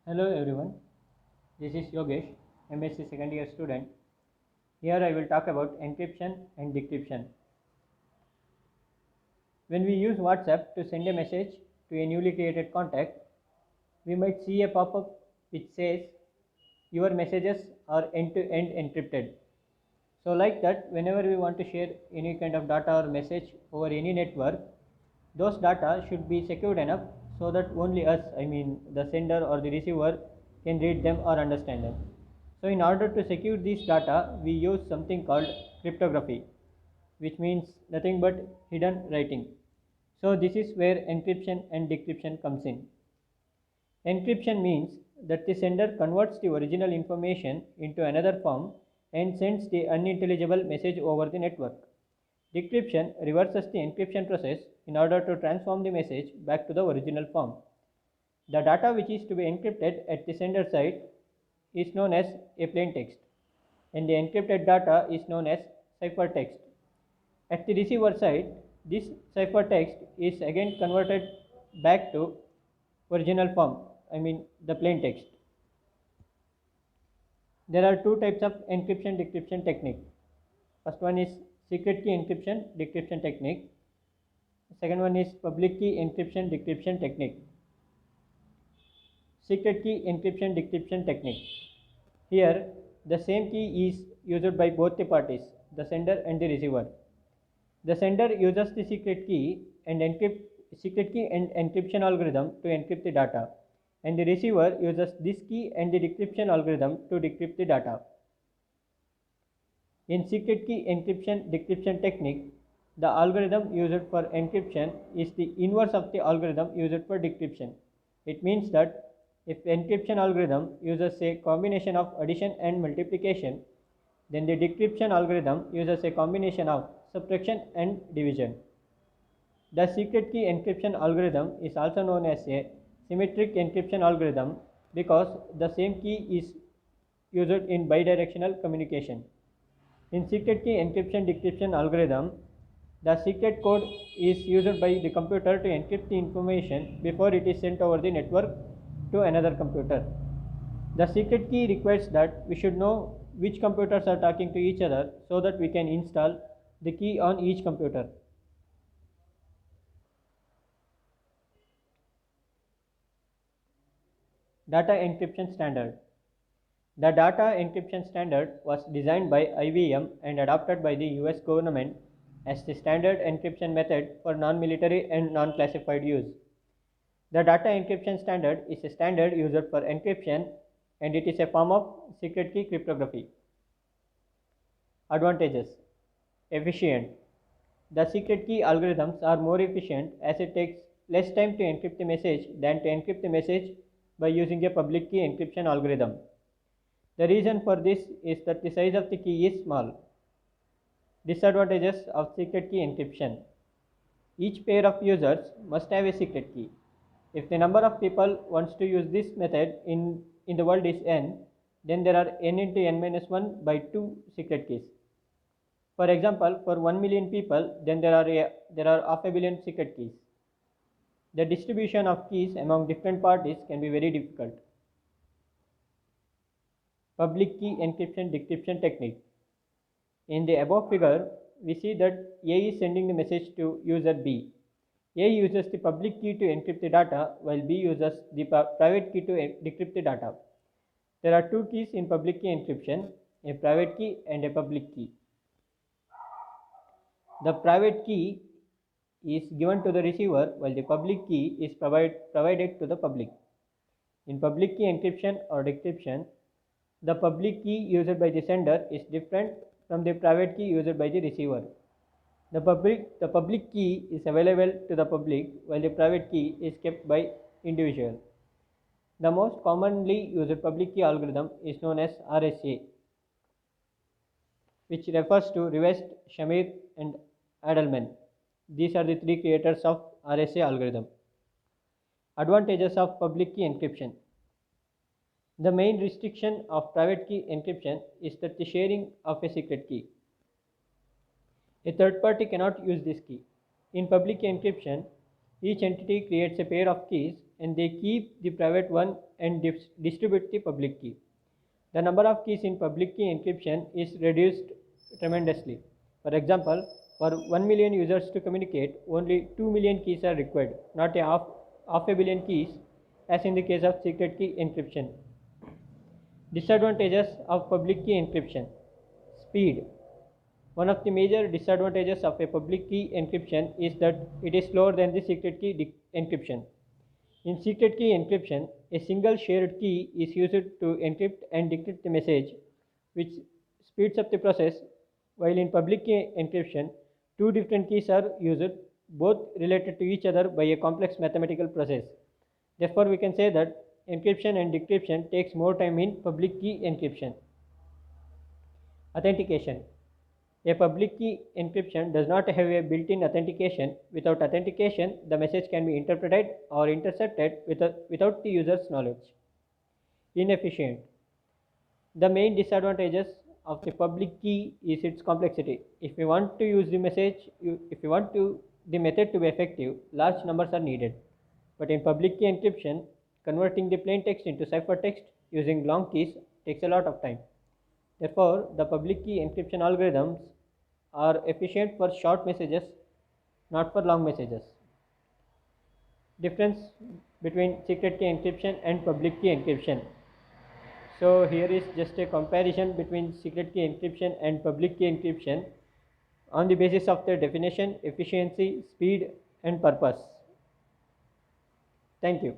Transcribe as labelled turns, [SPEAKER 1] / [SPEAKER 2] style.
[SPEAKER 1] Hello everyone, this is Yogesh, MSc second year student. Here I will talk about encryption and decryption. When we use WhatsApp to send a message to a newly created contact, we might see a pop-up which says your messages are end-to-end encrypted. So like that, whenever we want to share any kind of data or message over any network, those data should be secured enough so that only us, the sender or the receiver, can read them or understand them. So in order to secure this data, we use something called cryptography, which means nothing but hidden writing. So this is where encryption and decryption comes in. Encryption means that the sender converts the original information into another form and sends the unintelligible message over the network. Decryption reverses the encryption process in order to transform the message back to the original form. The data which is to be encrypted at the sender side is known as a plain text, and the encrypted data is known as ciphertext. At the receiver side, this ciphertext is again converted back to original form, the plain text. There are two types of encryption decryption technique. First one is secret key encryption decryption technique. Second one is public key encryption decryption technique. Secret key encryption decryption technique. Here, the same key is used by both the parties, the sender and the receiver. The sender uses the secret key and encryption algorithm to encrypt the data, and the receiver uses this key and the decryption algorithm to decrypt the data. In secret key encryption decryption technique, the algorithm used for encryption is the inverse of the algorithm used for decryption. It means that if encryption algorithm uses a combination of addition and multiplication, then the decryption algorithm uses a combination of subtraction and division. The secret key encryption algorithm is also known as a symmetric encryption algorithm because the same key is used in bidirectional communication. In secret key encryption decryption algorithm, the secret code is used by the computer to encrypt the information before it is sent over the network to another computer. The secret key requires that we should know which computers are talking to each other so that we can install the key on each computer. Data encryption standard. The data encryption standard was designed by IBM and adopted by the US government as the standard encryption method for non-military and non-classified use. The data encryption standard is a standard used for encryption and it is a form of secret key cryptography. Advantages. Efficient. The secret key algorithms are more efficient as it takes less time to encrypt the message than to encrypt the message by using a public key encryption algorithm. The reason for this is that the size of the key is small. Disadvantages of secret key encryption. Each pair of users must have a secret key. If the number of people wants to use this method in the world is n, then there are n into n minus 1 by 2 secret keys. For example, for 1 million people, then there are half a billion secret keys. The distribution of keys among different parties can be very difficult. Public key encryption decryption technique. In the above figure, we see that A is sending the message to user B. A uses the public key to encrypt the data while B uses the private key to decrypt the data. There are two keys in public key encryption, a private key and a public key. The private key is given to the receiver while the public key is provided to the public. In public key encryption or decryption, the public key used by the sender is different from the private key used by the receiver. The public key is available to the public while the private key is kept by individual. The most commonly used public key algorithm is known as RSA, which refers to Rivest, Shamir and Edelman. These are the three creators of RSA algorithm. Advantages of public key encryption. The main restriction of private key encryption is that the sharing of a secret key. A third party cannot use this key. In public key encryption, each entity creates a pair of keys and they keep the private one and distribute the public key. The number of keys in public key encryption is reduced tremendously. For example, for 1 million users to communicate, only 2 million keys are required, not half a billion keys as in the case of secret key encryption. Disadvantages of public key encryption. Speed. One of the major disadvantages of a public key encryption is that it is slower than the secret key encryption. In secret key encryption, a single shared key is used to encrypt and decrypt the message, which speeds up the process, while in public key encryption, two different keys are used, both related to each other by a complex mathematical process. Therefore, we can say that encryption and decryption takes more time in public key encryption. Authentication. A public key encryption does not have a built-in authentication. Without authentication, the message can be interpreted or intercepted without the user's knowledge. Inefficient. The main disadvantages of the public key is its complexity. If you want to use the the method to be effective, large numbers are needed. But in public key encryption, converting the plain text into ciphertext using long keys takes a lot of time. Therefore, the public key encryption algorithms are efficient for short messages, not for long messages. Difference between secret key encryption and public key encryption. So here is just a comparison between secret key encryption and public key encryption on the basis of their definition, efficiency, speed, and purpose. Thank you.